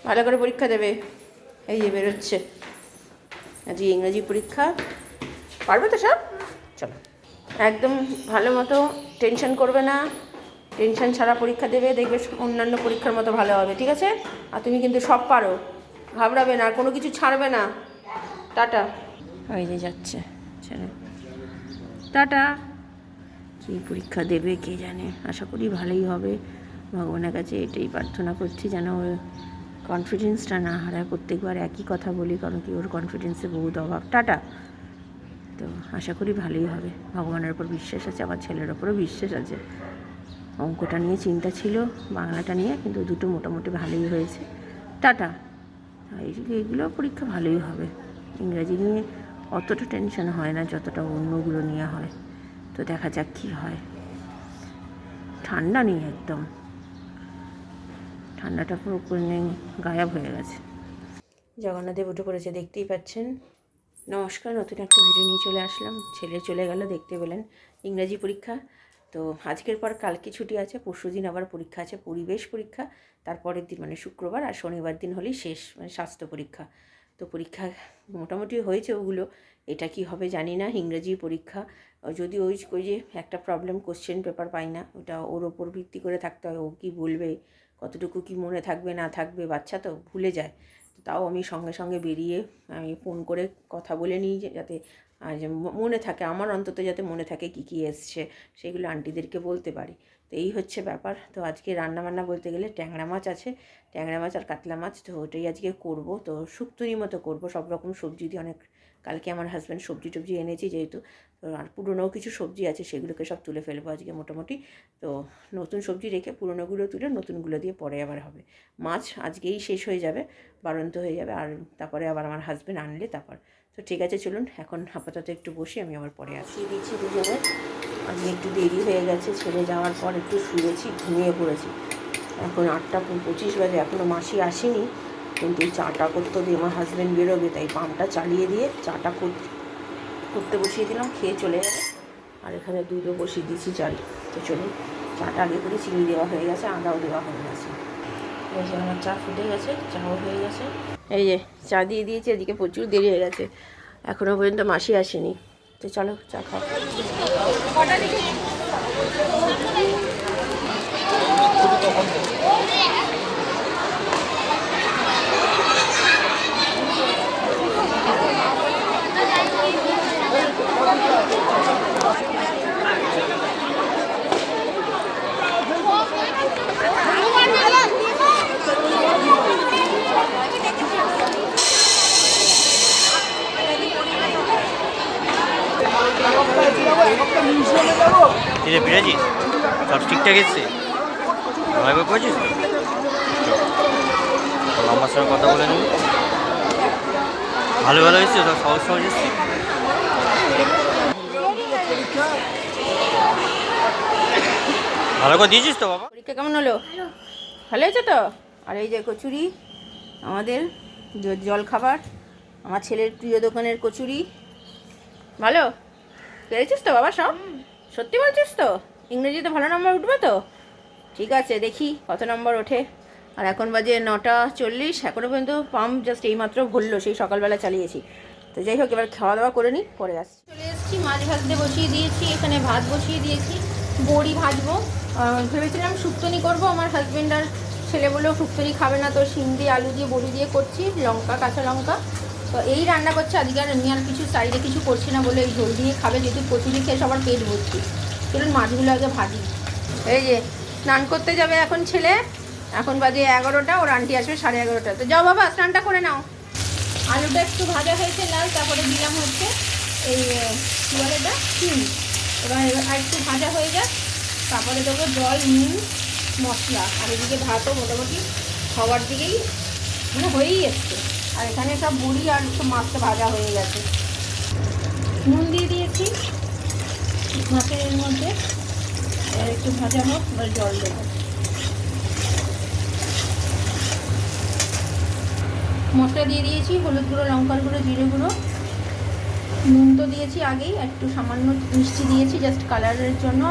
ভালো করে পরীক্ষা দেবে। এই যে বেরোচ্ছে আজকে ইংরেজি পরীক্ষা, পারবে তো সব? চলো, একদম ভালো মতো টেনশন করবে না, টেনশন ছাড়া পরীক্ষা দেবে, দেখবে অন্যান্য পরীক্ষার মতো ভালো হবে, ঠিক আছে? আর তুমি কিন্তু সব পারো, ঘাবড়াবে না, আর কোনো কিছু ছাড়বে না। টাটা। ওই যে যাচ্ছে ছেলে, টাটা। কী পরীক্ষা দেবে কে জানে, আশা করি ভালোই হবে। ভগবানের কাছে এটাই প্রার্থনা করছি যেন ওর কনফিডেন্সটা না হারায়। প্রত্যেকবার একই কথা বলি, কারণ কি ওর কনফিডেন্সে বহুত অভাব। টাটা। তো আশা করি ভালোই হবে, ভগবানের ওপর বিশ্বাস আছে, আমার ছেলের ওপরও বিশ্বাস আছে। অঙ্কটা নিয়ে চিন্তা ছিল, বাংলাটা নিয়ে, কিন্তু দুটো মোটামুটি ভালোই হয়েছে। টাটা। এইগুলো পরীক্ষা ভালোই হবে। ইংরাজি নিয়ে অতটা টেনশন হয় না যতটা অন্যগুলো নিয়ে হয়। তো দেখা যাক কী হয়। ঠান্ডা নেই, একদম ঠান্ডাটা পুরো গায়েব হয়ে গেছে। জগন্নাথদেব উঠে পড়েছে, দেখতেই পাচ্ছেন। নমস্কার, নতুন একটা ভিডিও নিয়ে চলে আসলাম। ছেলে চলে গেল, দেখতে পেলেন, ইংরাজি পরীক্ষা। তো আজকের পর কালকে ছুটি আছে, পরশু দিন আবার পরীক্ষা আছে, পরিবেশ পরীক্ষা। তারপরের দিন মানে শুক্রবার, আর শনিবার দিন হলেই শেষ, মানে স্বাস্থ্য পরীক্ষা। তো পরীক্ষা মোটামুটি হয়েছে ওগুলো। এটা কি হবে জানি না, ইংরেজি পরীক্ষা। যদি ওই যে একটা প্রবলেম, কোশ্চেন পেপার পাই না, ওটা ওর ওপর ভিত্তি করে থাকতে হয়। ও কি বলবে, কতটুকু কি মনে থাকবে না থাকবে, বাচ্চা তো ভুলে যায়। তাও আমি সঙ্গে সঙ্গে বেরিয়ে আমি ফোন করে কথা বলে নিই, যাতে মনে থাকে, আমার অন্তত যাতে মনে থাকে কী কী এসছে, সেগুলো আন্টিদেরকে বলতে পারি। তো এই হচ্ছে ব্যাপার। তো আজকে রান্নাবান্না বলতে গেলে ট্যাংরা মাছ আছে, ট্যাংরা মাছ আর কাতলা মাছ, তো ওটাই আজকে করব। তো শুক্তোরি মতো করব, সব রকম সবজি দিয়ে। অনেক কালকে আমার হাজব্যান্ড সবজি টবজি এনেছি যেহেতু, তো আর পুরোনো কিছু সবজি আছে, সেগুলোকে সব তুলে ফেলবো আজকে মোটামুটি। তো নতুন সবজি রেখে পুরোনোগুলো তুলে নতুনগুলো দিয়ে পরে আবার হবে। মাছ আজকেই শেষ হয়ে যাবে, বাড়ন্ত হয়ে যাবে, আর তারপরে আবার আমার হাজব্যান্ড আনলে তারপর। তো ঠিক আছে, চলুন এখন আপাতত একটু বসি, আমি আবার পরে আসি। দিচ্ছি দুজনে, আজকে একটু দেরি হয়ে গেছে, ছেড়ে যাওয়ার পর একটু শুয়েছি, ঘুমিয়ে পড়েছি। এখন 8:25 বাজে, এখনও মাসি আসেনি, কিন্তু চাটা করতে দিয়ে আমার হাজব্যান্ড বেরোবে, তাই পাম্পটা চালিয়ে দিয়ে চাটা করতে বসিয়ে দিলাম, খেয়ে চলে যাবে। আর এখানে দুধও বসিয়ে দিয়েছি, চাল। তো চলুন, চাটা আগে করে চিনি দেওয়া হয়ে গেছে, আদাও দেওয়া হয়ে গেছে। এই যে আমার চা ফুটে গেছে, চাও হয়ে গেছে। এই যে চা দিয়ে দিয়েছি, এদিকে প্রচুর দেরি হয়ে গেছে, এখনও পর্যন্ত মাসি আসেনি। তো চলো চা খাও। কিরে বিরাজি, সব ঠিকঠাক এসছে? ড্রাইভার করেছিস তো? আমার সঙ্গে কথা বলে নেবি। ভালো ভালো এসছে, সব সহজ সহজ এসছে। ভালো করে দিয়েছিস তো বাবা? পরীক্ষা কেমন হলো? ভালো হয়েছে তো? আর এই যে কচুরি, আমাদের জল খাবার, আমার ছেলের প্রিয় দোকানের কচুরি। ভালো পেরেছিস তো বাবা সব? সত্যি বলছিস তো? ইংরেজিতে ভালো নম্বর উঠবে তো? ঠিক আছে, দেখি কত নম্বর ওঠে। আর এখন বাজে 9:40, এখনও পর্যন্ত পাম্প জাস্ট এইমাত্র ভরলো, সেই সকালবেলা চালিয়েছি। তো যাই হোক, এবার খাওয়া দাওয়া করে নিই, পরে আসছি। চলে এসেছি, মাছ ভাজতে বসিয়ে দিয়েছি, এখানে ভাত বসিয়ে দিয়েছি, বড়ি ভাজবো। ভেবেছিলাম শুক্তনি করবো, আমার হাজব্যান্ড আর ছেলে বলেও শুক্তনি খাবে না, তো শিম দিয়ে আলু দিয়ে বড়ি দিয়ে করছি, লঙ্কা, কাঁচা লঙ্কা। তো এই রান্না করছে আজকে, আর এমনি আর কিছু সাইডে কিছু করছি না, বলে এই ঝোল দিয়ে খাবে, যেহেতু কচুরি খেয়ে সবার পেট ভর্তি। চলুন মাছগুলো আগে ভাজি। এই যে স্নান করতে যাবে এখন ছেলে, এখন বাজে 11টা, ওর আন্টি আসবে 11:30। তো যাও বাবা, স্নানটা করে নাও। আলুটা একটু ভাজা হয়েছে লাল, তারপরে দিলাম হচ্ছে এই কী বলে এটা, শিম। এবার আর একটু ভাজা হয়ে যাক, তারপরে দেবো জল, নুন, মশলা। আর এদিকে ভাতও মোটামুটি হওয়ার দিকেই, মানে হয়েই এসছে। আর এখানে সব বড়ি আর একটু মাছটা ভাজা হয়ে গেছে, নুন দিয়ে দিয়েছি মাছের মধ্যে। আর একটু ভাজা হোক, এবার জল দেবো। মশলা দিয়ে দিয়েছি, হলুদ গুঁড়ো, লঙ্কার গুঁড়ো, জিরে গুঁড়ো, নুন তো দিয়েছি আগেই, একটু সামান্য মিষ্টি দিয়েছি জাস্ট কালারের জন্য,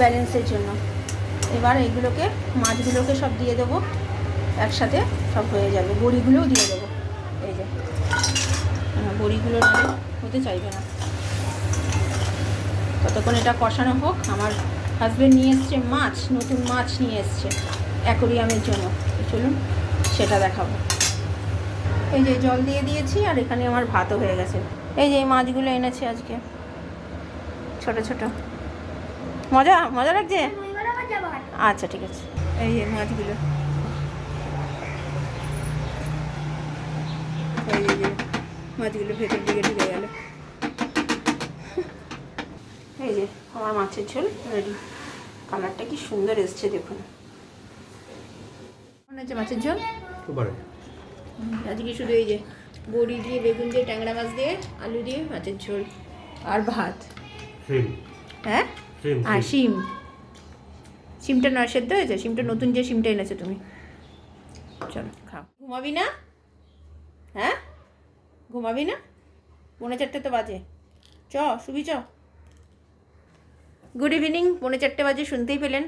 ব্যালেন্সের জন্য। এবার এইগুলোকে, মাছগুলোকে সব দিয়ে দেবো একসাথে সব হয়ে যাবে। বড়িগুলোও দিয়ে দেবো, এই যে বড়িগুলো নাহলে হতে চাইবে না। ততক্ষণ এটা কষানো হোক। আমার হাজব্যান্ড নিয়ে এসছে মাছ, নতুন মাছ নিয়ে এসছে অ্যাকোরিয়ামের জন্য, চলুন সেটা দেখাবো। এই যে জল দিয়ে দিয়েছি, আর এখানে আমার ভাতও হয়ে গেছে। এই যে এই মাছগুলো এনেছে আজকে, ছোট ছোট। মজা মজা লাগছে? আচ্ছা ঠিক আছে। এই যে মাছগুলো, এই যে মাছগুলো ভেতর দিকে ঢুকে গেল। এই যে আমার মাছের ঝোল রেডি। কালারটা কি সুন্দর এসছে দেখুন। মনে হচ্ছে মাছের ঝোল আজকে শুধু এই যে বড়ি দিয়ে, বেগুন দিয়ে, ট্যাংরা মাছ দিয়ে, আলু দিয়ে মাছের ঝোল আর ভাত। হ্যাঁ, আর শিম। শিমটা নয় সেদ্ধ হয়েছে, শিমটা নতুন যে শিমটা এনেছো তুমি। চলো খাও। ঘুমাবি না? হ্যাঁ ঘুমাবি না? 4:45 তো বাজে, শুবি চ। Good evening. 4:45 বাজে, শুনতেই পেলেন।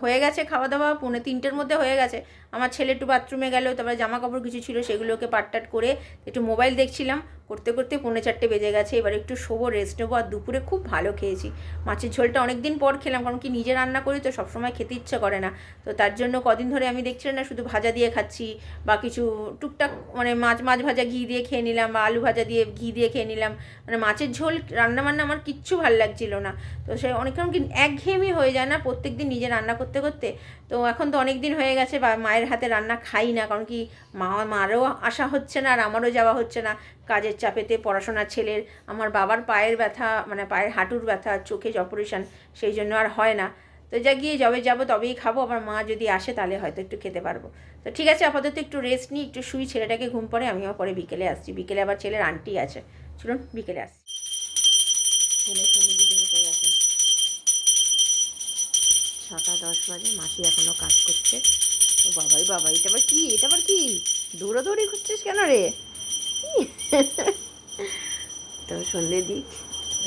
হয়ে গেছে খাওয়া দাওয়া, 2:45-র মধ্যে হয়ে গেছে। আমার ছেলে একটু বাথরুমে গেল, তারপরে জামা কাপড় কিছু ছিল সেগুলোকে পাটটাট করে একটু মোবাইল দেখছিলাম, করতে করতে 4:45 বেজে গেছে। এবার একটু শোবো, রেস্ট নেবো। আর দুপুরে খুব ভালো খেয়েছি। মাছের ঝোলটা অনেক দিন পর খেলাম, কারণ কি নিজে রান্না করি তো সবসময় খেতে ইচ্ছা করে না। তো তার জন্য কদিন ধরে আমি দেখছিলাম না, শুধু ভাজা দিয়ে খাচ্ছি, বা কিছু টুকটাক মানে মাছ ভাজা ঘি দিয়ে খেয়ে নিলাম, বা আলু ভাজা দিয়ে ঘি দিয়ে খেয়ে নিলাম। মানে মাছের ঝোল রান্নাবান্না আমার কিচ্ছু ভালো লাগছিল না। তো সে অনেকক্ষণ কি একঘেয়েমি হয়ে যায় না প্রত্যেক দিন নিজে রান্না করতে করতে। তো এখন তো অনেক দিন হয়ে গেছে বা মায়ের হাতে রান্না খাই না, কারণ কি মারও আসা হচ্ছে না আর আমারও যাওয়া হচ্ছে না কাজের চাপেতে, পড়াশোনার ছেলের। আমার বাবার পায়ের ব্যথা, মানে পায়ের হাঁটুর ব্যথা, চোখে অপারেশন, সেই জন্য আর হয় না। তো যা গিয়ে যবে যাবো তবেই খাবো। আবার মা যদি আসে তাহলে হয়তো একটু খেতে পারবো। তো ঠিক আছে, আপাতত একটু রেস্ট নিই, একটু শুই, ছেলেটাকে ঘুম পড়ে। আমিও পরে বিকেলে আসছি। বিকেলে আবার ছেলের আন্টি আছে, চলুন বিকেলে আসছি। ছেলের সঙ্গে দিদি বসে গেছে। 6:10 বাজে, মাসি এখনও কাজ করছে। ও বাবাই বাবা, এটা আবার কি দৌড়াদৌড়ি করছিস কেন রে? তো সন্ধে দিক,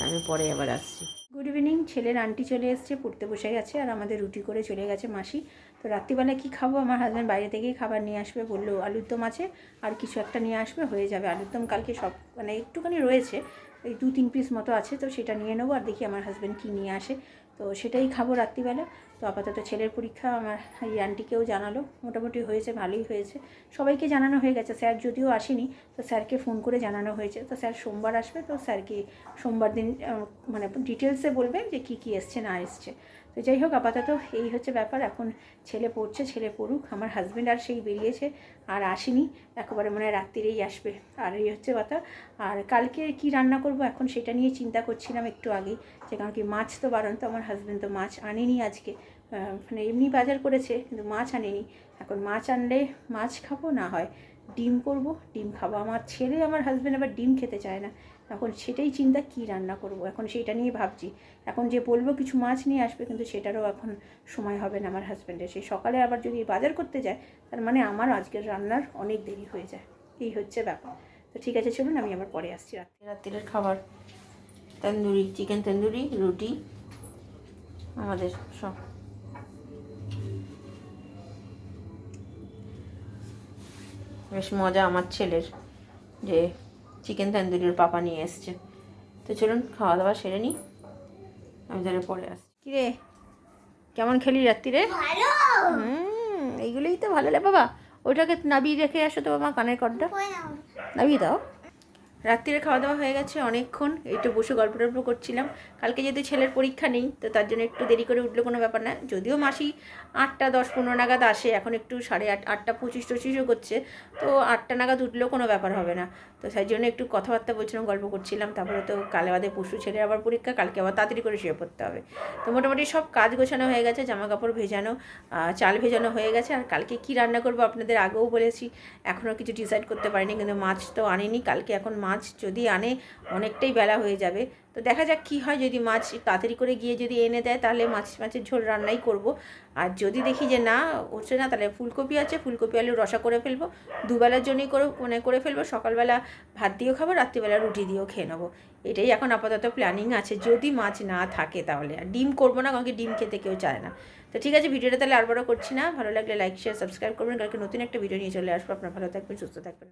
আমি পরে আবার আসছি। Good evening. ছেলের আন্টি চলে এসছে, পড়তে বসে গেছে, আর আমাদের রুটি করে চলে গেছে মাসি। তো রাত্রিবেলা কী খাবো? আমার হাজব্যান্ড বাইরে থেকেই খাবার নিয়ে আসবে বললো। আলুর দম আছে, আর কিছু একটা নিয়ে আসবে, হয়ে যাবে। আলুর দম কালকে সব মানে একটুখানি রয়েছে, এই 2-3 পিস মতো আছে, তো সেটা নিয়ে নেবো। আর দেখি আমার হাজব্যান্ড কী নিয়ে আসে, তো সেটাই খাবো রাত্রিবেলা। তো আপাতত ছেলের পরীক্ষা আমার এই আন্টিকেও জানালো, মোটামুটি হয়েছে, ভালোই হয়েছে। সবাইকে জানানো হয়ে গেছে। স্যার যদিও আসেনি, তো স্যারকে ফোন করে জানানো হয়েছে। তো স্যার সোমবার আসবে, তো স্যারকে সোমবার দিন মানে ডিটেলসে বলবে যে কী কী এসছে না এসছে। তো যাই হোক, আপাতত এই হচ্ছে ব্যাপার। এখন ছেলে পড়ছে, ছেলে পড়ুক। আমার হাজব্যান্ড আর সেই বেরিয়েছে, আর আসেনি, একেবারে মানে রাত্রিরেই আসবে। আর এই হচ্ছে কথা। আর কালকে কি রান্না করব এখন সেটা নিয়ে চিন্তা করছিলাম একটু আগেই, যে কারণ কি মাছ তো বারণ, তো আমার হাজব্যান্ড তো মাছ আনেনি আজকে। মানে এমনি বাজার করেছে, কিন্তু মাছ আনেনি। এখন মাছ আনলে মাছ খাবো, না হয় ডিম করব, ডিম খাবো। আমার ছেলে, আমার হাজব্যান্ড আবার ডিম খেতে চায় না। এখন সেটাই চিন্তা, কি রান্না করব এখন সেইটা নিয়ে ভাবছি। এখন যে বলবো কিছু মাছ নিয়ে আসবে, কিন্তু সেটারও এখন সময় হবে না আমার হাজব্যান্ডের। সেই সকালে আবার যদি বাজার করতে যায়, তার মানে আমার আজকের রান্নার অনেক দেরি হয়ে যায়। এই হচ্ছে ব্যাপার। তো ঠিক আছে, চলুন আমি আবার পরে আসছি। রাত্রের খাবার তন্দুরি, চিকেন তন্দুরি, রুটি, আমাদের সব। বেশ মজা আমার ছেলের, যে চিকেন তন্দুরির পাপা নিয়ে এসছে। তো চলুন খাওয়া দাওয়া সেরে নিই, আমি তাহলে পরে আসছি। কিরে, কেমন খেলি রাত্রিরে? এইগুলোই তো ভালো লাগে বাবা। ওইটাকে নাবিয়ে রেখে আসো তো বাবা, কানের কর্ডটা নাবিয়ে দাও। রাত্রিরে খাওয়া দাওয়া হয়ে গেছে অনেকক্ষণ, একটু বসে গল্প টল্প করছিলাম। কালকে যেহেতু ছেলের পরীক্ষা নেই, তো তার জন্য একটু দেরি করে উঠলে কোনো ব্যাপার না। যদিও মাসি 8:10-15 নাগাদ আসে, এখন একটু 8:30, 8:25-25ও করছে, তো 8টা নাগাদ উঠলেও কোনো ব্যাপার হবে না। তো সেই জন্য একটু কথাবার্তা বলছিলাম, গল্প করছিলাম। তারপরে তো কালে বাদে পরশু ছেলে আবার পরীক্ষা, কালকে আবার তাড়াতাড়ি করে শুয়ে পড়তে হবে। তো মোটামুটি সব কাজ গোছানো হয়ে গেছে, জামা কাপড় ভেজানো, চাল ভেজানো হয়ে গেছে। আর কালকে কী রান্না করবো আপনাদের আগেও বলেছি, এখনও কিছু ডিসাইড করতে পারিনি। কিন্তু মাছ তো আনেনি কালকে, এখন মাছ যদি আনে অনেকটাই বেলা হয়ে যাবে। তো দেখা যাক কী হয়। যদি মাছ তাড়াতাড়ি করে গিয়ে যদি এনে দেয়, তাহলে মাছের ঝোল রান্নাই করব। আর যদি দেখি যে না হচ্ছে না, তাহলে ফুলকপি আছে, ফুলকপি আলু রসা করে ফেলবো। দুবেলার জন্যই করে ফেলবো। সকালবেলা ভাত দিয়েও খাবো, রাত্রিবেলা রুটি দিয়েও খেয়ে নেবো। এটাই এখন আপাতত প্ল্যানিং আছে, যদি মাছ না থাকে তাহলে। আর ডিম করবো না, কারণ কি ডিম খেতে কেউ চায় না। তো ঠিক আছে, ভিডিওটা তাহলে আর বড় করছি না। ভালো লাগলে লাইক শেয়ার সাবস্ক্রাইব করবেন, কালকে নতুন একটা ভিডিও নিয়ে চলে আসবো। আপনারা ভালো থাকবেন, সুস্থ থাকবেন।